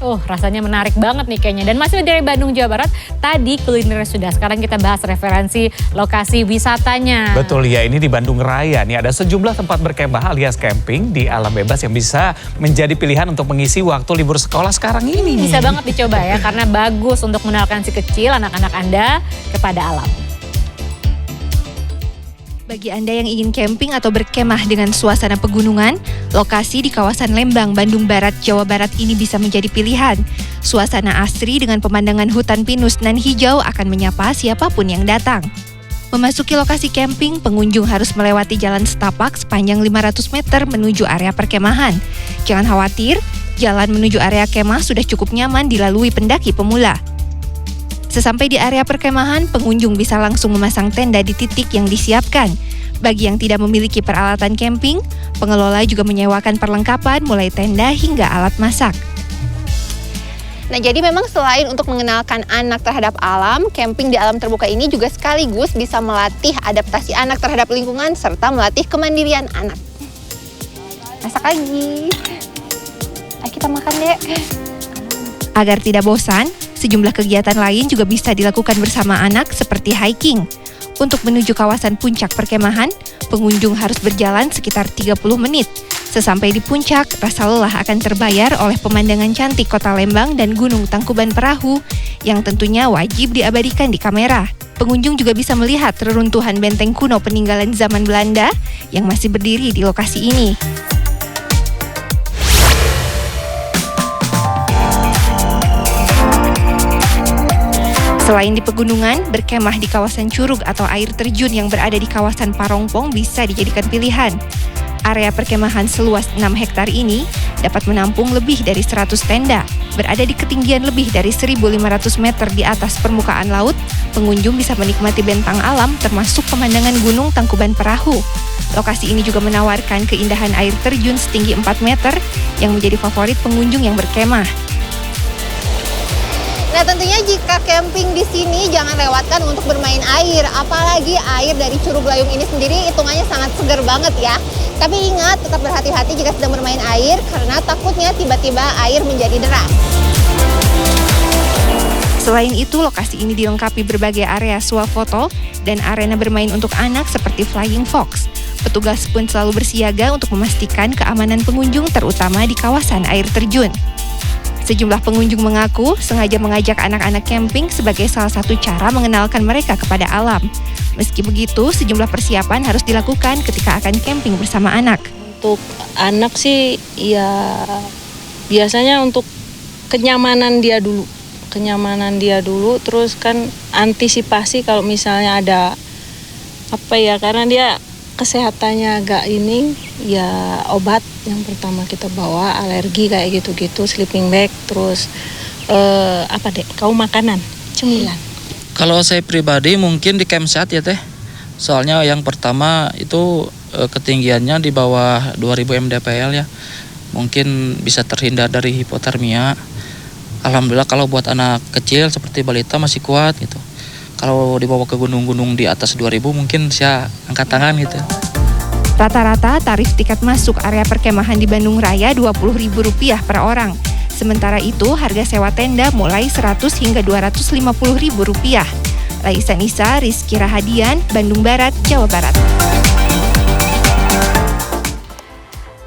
Oh, rasanya menarik banget nih kayaknya. Dan masih dari Bandung, Jawa Barat, tadi kuliner sudah. Sekarang kita bahas referensi lokasi wisatanya. Betul ya, ini di Bandung Raya. Nih ada sejumlah tempat berkemah alias camping di alam bebas yang bisa menjadi pilihan untuk mengisi waktu libur sekolah sekarang ini. Bisa banget dicoba ya, karena bagus untuk mengenalkan si kecil anak-anak Anda kepada alam. Bagi Anda yang ingin camping atau berkemah dengan suasana pegunungan, lokasi di kawasan Lembang, Bandung Barat, Jawa Barat ini bisa menjadi pilihan. Suasana asri dengan pemandangan hutan pinus nan hijau akan menyapa siapapun yang datang. Memasuki lokasi camping, pengunjung harus melewati jalan setapak sepanjang 500 meter menuju area perkemahan. Jangan khawatir, jalan menuju area kemah sudah cukup nyaman dilalui pendaki pemula. Sesampai di area perkemahan, pengunjung bisa langsung memasang tenda di titik yang disiapkan. Bagi yang tidak memiliki peralatan camping, pengelola juga menyewakan perlengkapan mulai tenda hingga alat masak. Nah, jadi memang selain untuk mengenalkan anak terhadap alam, camping di alam terbuka ini juga sekaligus bisa melatih adaptasi anak terhadap lingkungan serta melatih kemandirian anak. Masak lagi. Ayo kita makan deh. Agar tidak bosan, sejumlah kegiatan lain juga bisa dilakukan bersama anak seperti hiking. Untuk menuju kawasan puncak perkemahan, pengunjung harus berjalan sekitar 30 menit. Sesampai di puncak, rasa lelah akan terbayar oleh pemandangan cantik kota Lembang dan Gunung Tangkuban Perahu yang tentunya wajib diabadikan di kamera. Pengunjung juga bisa melihat reruntuhan benteng kuno peninggalan zaman Belanda yang masih berdiri di lokasi ini. Selain di pegunungan, berkemah di kawasan curug atau air terjun yang berada di kawasan Parongpong bisa dijadikan pilihan. Area perkemahan seluas 6 hektar ini dapat menampung lebih dari 100 tenda. Berada di ketinggian lebih dari 1.500 meter di atas permukaan laut, pengunjung bisa menikmati bentang alam termasuk pemandangan Gunung Tangkuban Perahu. Lokasi ini juga menawarkan keindahan air terjun setinggi 4 meter yang menjadi favorit pengunjung yang berkemah. Nah, tentunya jika camping di sini jangan lewatkan untuk bermain air. Apalagi air dari Curug Layung ini sendiri hitungannya sangat segar banget ya. Tapi ingat, tetap berhati-hati jika sedang bermain air karena takutnya tiba-tiba air menjadi deras. Selain itu, lokasi ini dilengkapi berbagai area swafoto dan arena bermain untuk anak seperti Flying Fox. Petugas pun selalu bersiaga untuk memastikan keamanan pengunjung terutama di kawasan air terjun. Sejumlah pengunjung mengaku sengaja mengajak anak-anak camping sebagai salah satu cara mengenalkan mereka kepada alam. Meski begitu, sejumlah persiapan harus dilakukan ketika akan camping bersama anak. Untuk anak sih ya biasanya untuk kenyamanan dia dulu. Terus kan antisipasi kalau misalnya ada karena dia kesehatannya agak ini, ya obat yang pertama kita bawa, alergi kayak gitu-gitu, sleeping bag, terus makanan, cemilan. Kalau saya pribadi mungkin di campsite ya teh, soalnya yang pertama itu ketinggiannya di bawah 2000 mdpl ya, mungkin bisa terhindar dari hipotermia. Alhamdulillah kalau buat anak kecil seperti balita masih kuat gitu. Kalau dibawa ke gunung-gunung di atas 2000 mungkin saya angkat tangan gitu. Rata-rata tarif tiket masuk area perkemahan di Bandung Raya Rp20.000 per orang. Sementara itu harga sewa tenda mulai Rp100 hingga Rp250.000. Laisa Nisa, Rizky Rahadian, Bandung Barat, Jawa Barat.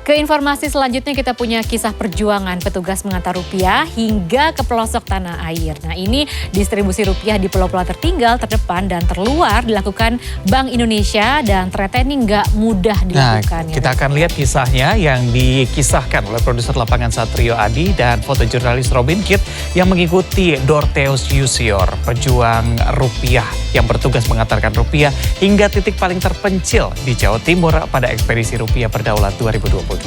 Ke informasi selanjutnya kita punya kisah perjuangan petugas mengantar rupiah hingga ke pelosok tanah air. Nah, ini distribusi rupiah di pulau-pulau tertinggal, terdepan dan terluar dilakukan Bank Indonesia dan ternyata ini nggak mudah dilakukan. Nah, kita akan lihat kisahnya yang dikisahkan oleh produser lapangan Satrio Adi dan fotojurnalis Robin Kitt yang mengikuti Dorteus Yusior, pejuang rupiah yang bertugas mengantarkan rupiah hingga titik paling terpencil di Jawa Timur pada ekspedisi rupiah berdaulat 2022.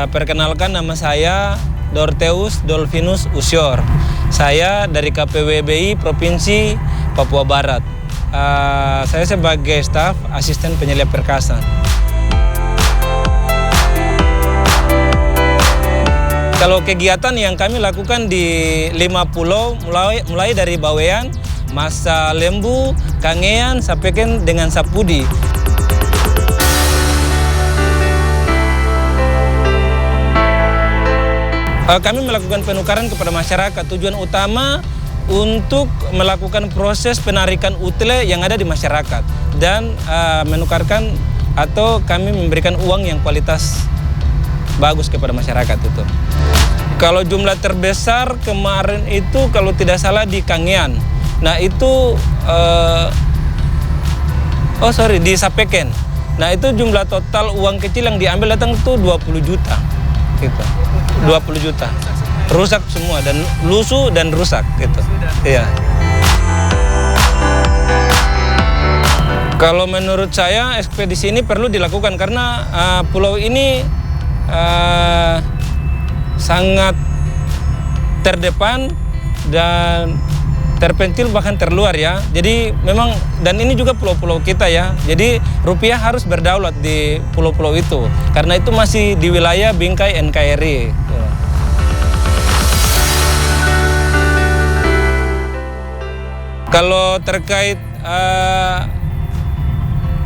Perkenalkan, nama saya Dorteus Dolfinus Usior. Saya dari KPWBI Provinsi Papua Barat. Saya sebagai staf asisten penyelia perkasan. Kalau kegiatan yang kami lakukan di 5 pulau, mulai dari Bawean, Masa Lembu, Kangean, sampai dengan Sapudi. Kami melakukan penukaran kepada masyarakat. Tujuan utama untuk melakukan proses penarikan utle yang ada di masyarakat dan menukarkan atau kami memberikan uang yang kualitas bagus kepada masyarakat itu. Kalau jumlah terbesar kemarin itu kalau tidak salah di Kangean. Nah itu di Sapeken. Nah itu jumlah total uang kecil yang diambil datang itu 20 juta gitu. 20 juta. Rusak semua dan lusuh dan rusak gitu. Iya. Kalau menurut saya ekspedisi ini perlu dilakukan karena pulau ini sangat terdepan dan terpencil bahkan terluar ya. Jadi memang dan ini juga pulau-pulau kita ya. Jadi rupiah harus berdaulat di pulau-pulau itu karena itu masih di wilayah bingkai NKRI. Kalau terkait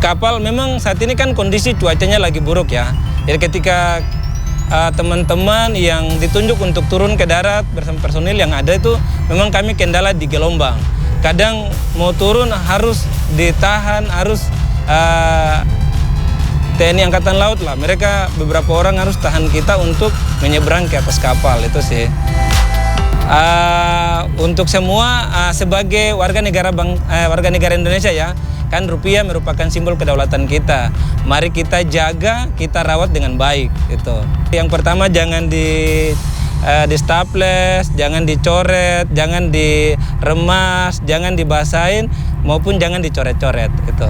kapal memang saat ini kan kondisi cuacanya lagi buruk ya. Jadi ketika teman-teman yang ditunjuk untuk turun ke darat bersama personil yang ada itu memang kami kendala di gelombang. Kadang mau turun harus ditahan, harus TNI Angkatan Laut lah. Mereka beberapa orang harus tahan kita untuk menyeberang ke atas kapal itu sih. Untuk semua sebagai warga negara Indonesia ya, kan rupiah merupakan simbol kedaulatan kita. Mari kita jaga, kita rawat dengan baik gitu. Yang pertama jangan di staples, jangan dicoret, jangan diremas, jangan dibasahin maupun jangan dicoret-coret gitu.